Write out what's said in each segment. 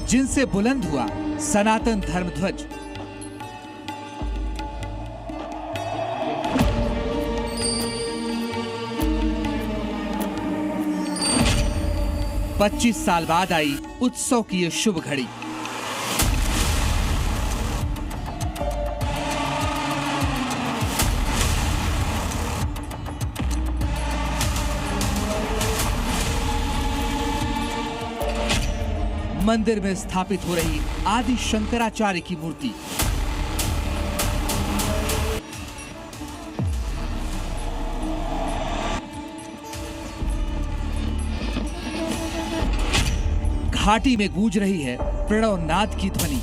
जिनसे बुलंद हुआ सनातन धर्म ध्वज। पच्चीस साल बाद आई उत्सव की ये शुभ घड़ी। मंदिर में स्थापित हो रही आदि शंकराचार्य की मूर्ति। घाटी में गूंज रही है प्रणव नाद की ध्वनि।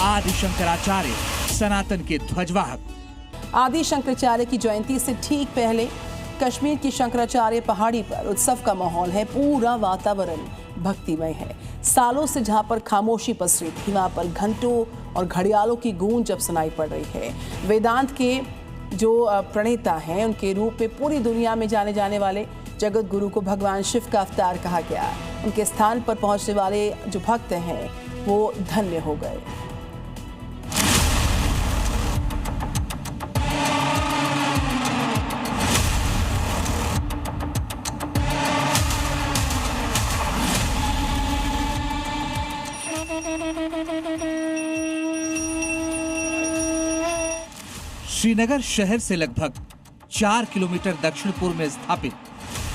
आदि शंकराचार्य सनातन के ध्वजवाहक। आदि शंकराचार्य की जयंती से ठीक पहले कश्मीर की शंकराचार्य पहाड़ी पर उत्सव का माहौल है। पूरा वातावरण भक्तिमय है। सालों से जहां पर खामोशी पसरी थी, वहां पर घंटों और घड़ियालों की गूंज अब सुनाई पड़ रही है। वेदांत के जो प्रणेता हैं, उनके रूप में पूरी दुनिया में जाने जाने वाले जगत गुरु को भगवान शिव का अवतार कहा गया। उनके स्थान पर पहुंचने वाले जो भक्त हैं वो धन्य हो गए। श्रीनगर शहर से लगभग 4 किलोमीटर दक्षिण पूर्व में स्थापित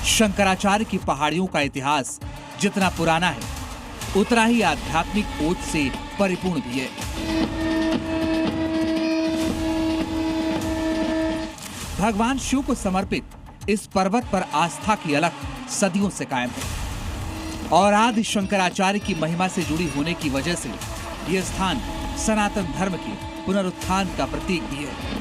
शंकराचार्य की पहाड़ियों का इतिहास जितना पुराना है, उतना ही आध्यात्मिक ओज से परिपूर्ण भी है। भगवान शिव को समर्पित इस पर्वत पर आस्था की अलख सदियों से कायम है और आदि शंकराचार्य की महिमा से जुड़ी होने की वजह से यह स्थान सनातन धर्म के पुनरुत्थान का प्रतीक भी है।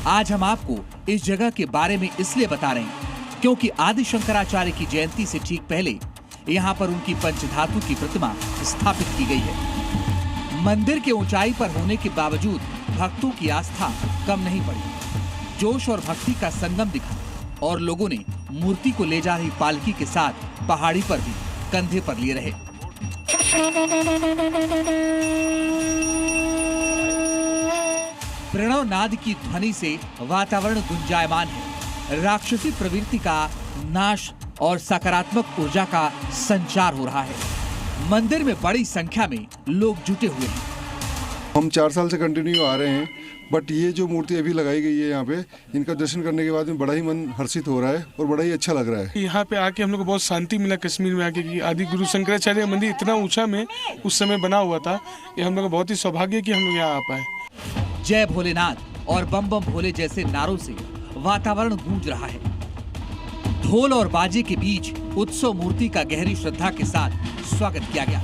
आज हम आपको इस जगह के बारे में इसलिए बता रहे हैं क्योंकि आदि शंकराचार्य की जयंती से ठीक पहले यहाँ पर उनकी पंचधातु की प्रतिमा स्थापित की गई है। मंदिर के ऊंचाई पर होने के बावजूद भक्तों की आस्था कम नहीं पड़ी। जोश और भक्ति का संगम दिखा और लोगों ने मूर्ति को ले जा रही पालकी के साथ पहाड़ी पर भी कंधे पर लिए रहे। प्रणव नाद की ध्वनि से वातावरण गुंजायमान है। राक्षसी प्रवृत्ति का नाश और सकारात्मक ऊर्जा का संचार हो रहा है। मंदिर में बड़ी संख्या में लोग जुटे हुए हैं। हम 4 साल से कंटिन्यू आ रहे हैं, बट ये जो मूर्ति अभी लगाई गई है यहाँ पे, इनका दर्शन करने के बाद में बड़ा ही मन हर्षित हो रहा है और बड़ा ही अच्छा लग रहा है। यहाँ पे आके हम लोग को बहुत शांति मिला। कश्मीर में आके कि आदि गुरु शंकराचार्य मंदिर इतना ऊंचा में उस समय बना हुआ था, ये हम लोग का बहुत ही सौभाग्य कि हम लोग यहाँ आ पाए। जय भोलेनाथ और बम बम भोले जैसे नारों से वातावरण गूंज रहा है। ढोल और बाजे के बीच उत्सव मूर्ति का गहरी श्रद्धा के साथ स्वागत किया गया।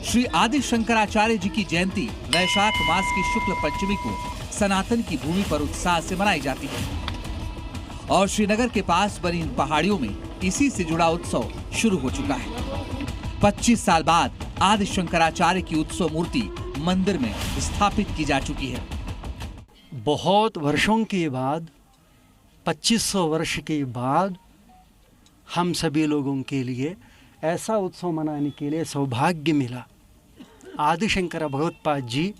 श्री आदि शंकराचार्य जी की जयंती वैशाख मास की शुक्ल पंचमी को सनातन की भूमि पर उत्साह से मनाई जाती है और श्रीनगर के पास बनी इन पहाड़ियों में इसी से जुड़ा उत्सव शुरू हो चुका है। 25 साल बाद आदि शंकराचार्य की उत्सव मूर्ति मंदिर में स्थापित की जा चुकी है। बहुत वर्षों के बाद, 2500 वर्ष के बाद हम सभी लोगों के लिए ऐसा उत्सव मनाने के लिए सौभाग्य मिला। आदि शंकर भगवत्पाद जी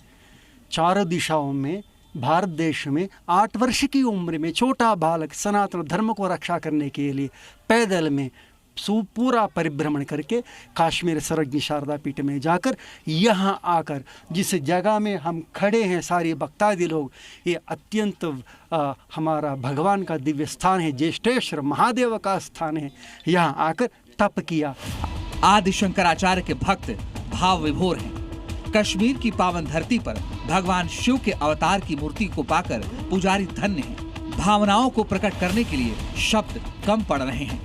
चारों दिशाओं में भारत देश में 8 वर्ष की उम्र में छोटा बालक सनातन धर्म को रक्षा करने के लिए पैदल में पूरा परिभ्रमण करके काश्मीर सर्वज्ञ शारदा पीठ में जाकर यहाँ आकर जिस जगह में हम खड़े हैं सारे भक्तादि लोग, ये अत्यंत हमारा भगवान का दिव्य स्थान है, ज्येष्ठेश्वर महादेव का स्थान है। यहाँ आकर तप किया। आदि शंकराचार्य के भक्त भाव विभोर हैं। कश्मीर की पावन धरती पर भगवान शिव के अवतार की मूर्ति को पाकर पुजारी धन्य हैं। भावनाओं को प्रकट करने के लिए शब्द कम पड़ रहे हैं।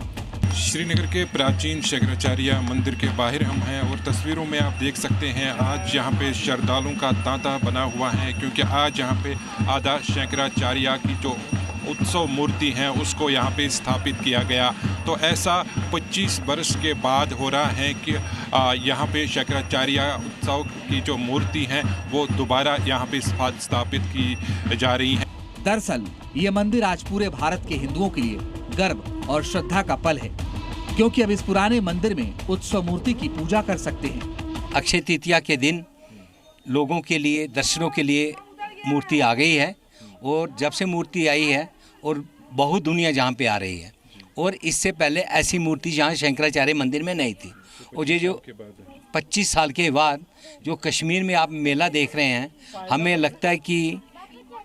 श्रीनगर के प्राचीन शंकराचार्य मंदिर के बाहर हम हैं और तस्वीरों में आप देख सकते हैं आज यहाँ पे श्रद्धालुओं का तांता बना हुआ है, क्योंकि आज यहाँ पे आदि शंकराचार्य की जो उत्सव मूर्ति है उसको यहाँ पे स्थापित किया गया। तो ऐसा 25 वर्ष के बाद हो रहा है कि यहाँ पे शंकराचार्य उत्सव की जो मूर्ति है वो दोबारा यहाँ पे स्थापित की जा रही है। दरअसल ये मंदिर आज पूरे भारत के हिंदुओं के लिए गर्व और श्रद्धा का पल है, क्योंकि अब इस पुराने मंदिर में उत्सव मूर्ति की पूजा कर सकते हैं। अक्षय तृतीया के दिन लोगों के लिए दर्शनों के लिए मूर्ति आ गई है, और जब से मूर्ति आई है और बहुत दुनिया जहाँ पे आ रही है, और इससे पहले ऐसी मूर्ति जहाँ शंकराचार्य मंदिर में नहीं थी। और ये जो 25 साल के बाद जो कश्मीर में आप मेला देख रहे हैं, हमें लगता है कि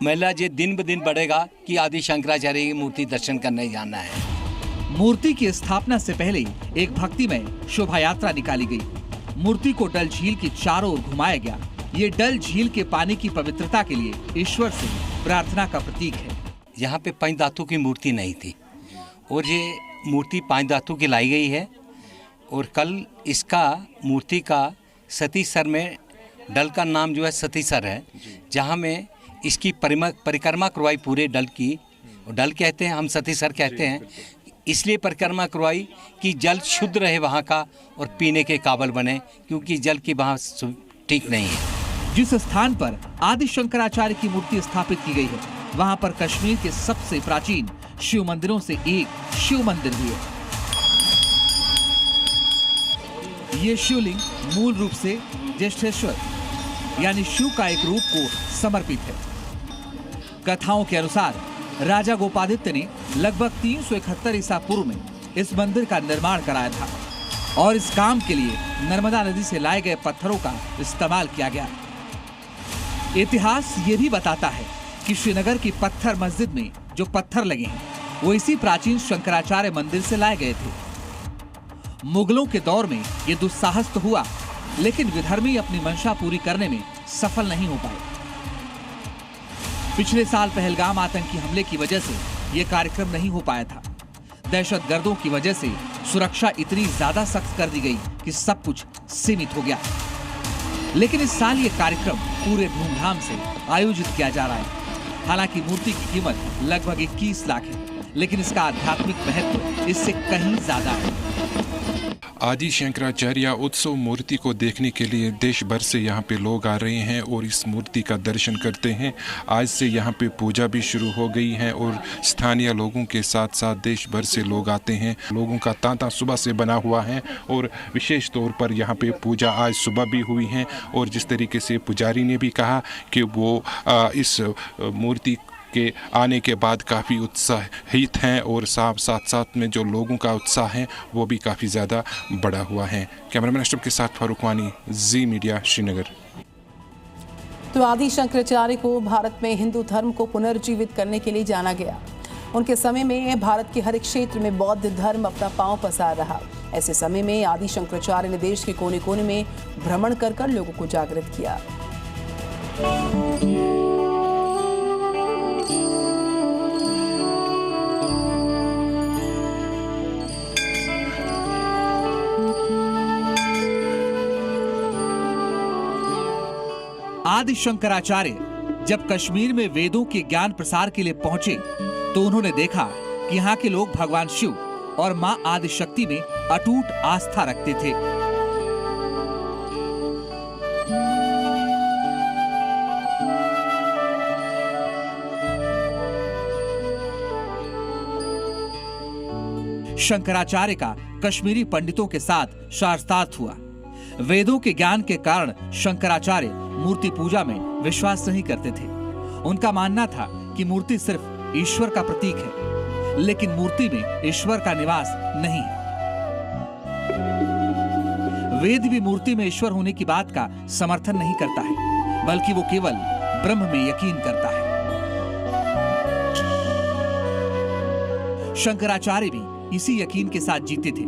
मेला ये दिन ब दिन बढ़ेगा कि आदि शंकराचार्य की मूर्ति दर्शन करने जाना है। मूर्ति की स्थापना से पहले ही एक भक्तिमय शोभा यात्रा निकाली गई। मूर्ति को डल झील की चारों ओर घुमाया गया। ये डल झील के पानी की पवित्रता के लिए ईश्वर से प्रार्थना का प्रतीक है। यहाँ पे पंच धातु की मूर्ति नहीं थी, और ये मूर्ति पंच धातु की लाई गई है। और कल इसका मूर्ति का सतीसर में, डल का नाम जो है सतीसर है, जहाँ में इसकी परिक्रमा करवाई पूरे डल की। और डल कहते हैं, हम सतीसर कहते हैं, इसलिए परिक्रमा करवाई कि जल शुद्ध रहे वहाँ का और पीने के काबिल बने, क्योंकि जल की वहाँ ठीक नहीं है। जिस स्थान पर आदि शंकराचार्य की मूर्ति स्थापित की गई है, वहाँ पर कश्मीर के सबसे प्राचीन शिव मंदिरों से एक शिव मंदिर भी है। ये शिवलिंग मूल रूप से ज्येष्ठेश्वर यानी शिव का एक रूप को समर्पित है। कथाओं के अनुसार राजा गोपादित्य ने लगभग 371 ईसा पूर्व में इस मंदिर का निर्माण कराया था, और इस काम के लिए नर्मदा नदी से लाए गए पत्थरों का इस्तेमाल किया गया। इतिहास ये भी बताता है कि श्रीनगर की पत्थर मस्जिद में जो पत्थर लगे हैं वो इसी प्राचीन शंकराचार्य मंदिर से लाए गए थे। मुगलों के दौर में ये दुस्साहस तो हुआ, लेकिन विधर्मी अपनी मंशा पूरी करने में सफल नहीं हो पाए। पिछले साल पहलगाम आतंकी हमले की वजह से यह कार्यक्रम नहीं हो पाया था। दहशतगर्दों की वजह से सुरक्षा इतनी ज्यादा सख्त कर दी गई कि सब कुछ सीमित हो गया। लेकिन इस साल ये कार्यक्रम पूरे धूमधाम से आयोजित किया जा रहा है। हालांकि मूर्ति की कीमत लगभग 21 लाख है, लेकिन इसका आध्यात्मिक महत्व इससे कहीं ज्यादा है। आदि शंकराचार्य उत्सव मूर्ति को देखने के लिए देश भर से यहाँ पे लोग आ रहे हैं और इस मूर्ति का दर्शन करते हैं। आज से यहाँ पे पूजा भी शुरू हो गई है, और स्थानीय लोगों के साथ साथ देश भर से लोग आते हैं। लोगों का तांता सुबह से बना हुआ है, और विशेष तौर पर यहाँ पे पूजा आज सुबह भी हुई है। और जिस तरीके से पुजारी ने भी कहा कि वो इस मूर्ति के आने के बाद काफ़ी उत्साहित हैं, और साथ साथ में जो लोगों का उत्साह है वो भी काफ़ी ज़्यादा बढ़ा हुआ है। कैमरामैन अशरफ के साथ फारूक वानी, जी मीडिया, श्रीनगर। तो आदि शंकराचार्य को भारत में हिंदू धर्म को पुनर्जीवित करने के लिए जाना गया। उनके समय में भारत के हर एक क्षेत्र में बौद्ध धर्म अपना पांव पसार रहा। ऐसे समय में आदि शंकराचार्य ने देश के कोने कोने में भ्रमण कर लोगों को जागृत किया। आदि शंकराचार्य जब कश्मीर में वेदों के ज्ञान प्रसार के लिए पहुंचे, तो उन्होंने देखा कि यहाँ के लोग भगवान शिव और मां आदि शक्ति में अटूट आस्था रखते थे। शंकराचार्य का कश्मीरी पंडितों के साथ शास्त्रार्थ हुआ। वेदों के ज्ञान के कारण शंकराचार्य मूर्ति पूजा में विश्वास नहीं करते थे। उनका मानना था कि मूर्ति सिर्फ ईश्वर का प्रतीक है, लेकिन मूर्ति में ईश्वर का निवास नहीं है। वेद भी मूर्ति में ईश्वर होने की बात का समर्थन नहीं करता है, बल्कि वो केवल ब्रह्म में यकीन करता है। शंकराचार्य भी इसी यकीन के साथ जीते थे,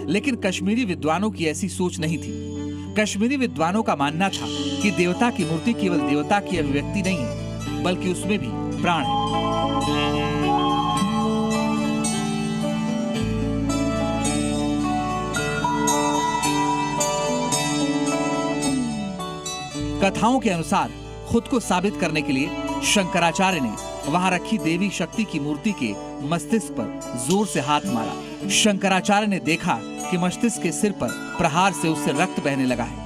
लेकिन कश्मीरी विद्वानों की ऐसी सोच नहीं थी। कश्मीरी विद्वानों का मानना था कि देवता की मूर्ति केवल देवता की अभिव्यक्ति नहीं है, बल्कि उसमें भी प्राण है। कथाओं के अनुसार खुद को साबित करने के लिए शंकराचार्य ने वहां रखी देवी शक्ति की मूर्ति के मस्तिष्क पर जोर से हाथ मारा। शंकराचार्य ने देखा कि मस्तिष्क के सिर पर प्रहार से उससे रक्त बहने लगा है।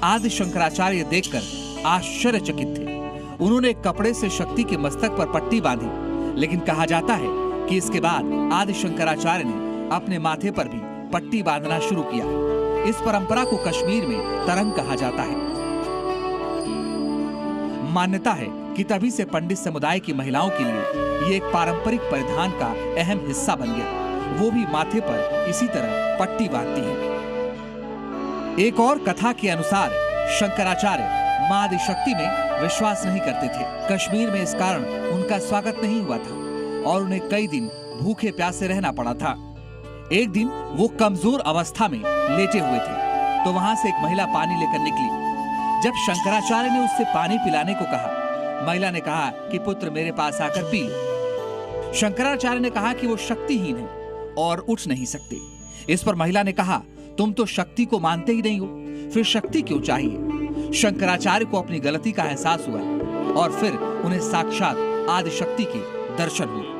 आदि शंकराचार्य देखकर आश्चर्यचकित थे। उन्होंने एक कपड़े से शक्ति के मस्तक पर पट्टी बांधी, लेकिन कहा जाता है कि इसके बाद आदि शंकराचार्य ने अपने माथे पर भी पट्टी बांधना शुरू किया। इस परंपरा को कश्मीर में तरंग कहा जाता है। मान्यता है कि तभी से पंडित समुदाय की महिलाओं के लिए ये एक पारंपरिक परिधान का अहम हिस्सा बन गया। वो भी माथे पर इसी तरह पट्टी बांधती हैं। एक और कथा के अनुसार शंकराचार्य मां आदिशक्ति में विश्वास नहीं करते थे। कश्मीर में इस कारण उनका स्वागत नहीं हुआ था और उन्हें कई दिन भूखे प्यासे रहना पड़ा था। एक दिन वो कमजोर अवस्था में लेटे हुए थे तो वहां से एक महिला पानी लेकर निकली। जब शंकराचार्य ने उससे पानी पिलाने को कहा, महिला ने कहा कि पुत्र मेरे पास आकर पी लो। शंकराचार्य ने कहा कि वो शक्तिहीन है और उठ नहीं सकते। इस पर महिला ने कहा, तुम तो शक्ति को मानते ही नहीं हो, फिर शक्ति क्यों चाहिए? शंकराचार्य को अपनी गलती का एहसास हुआ और फिर उन्हें साक्षात आदिशक्ति के दर्शन हुए।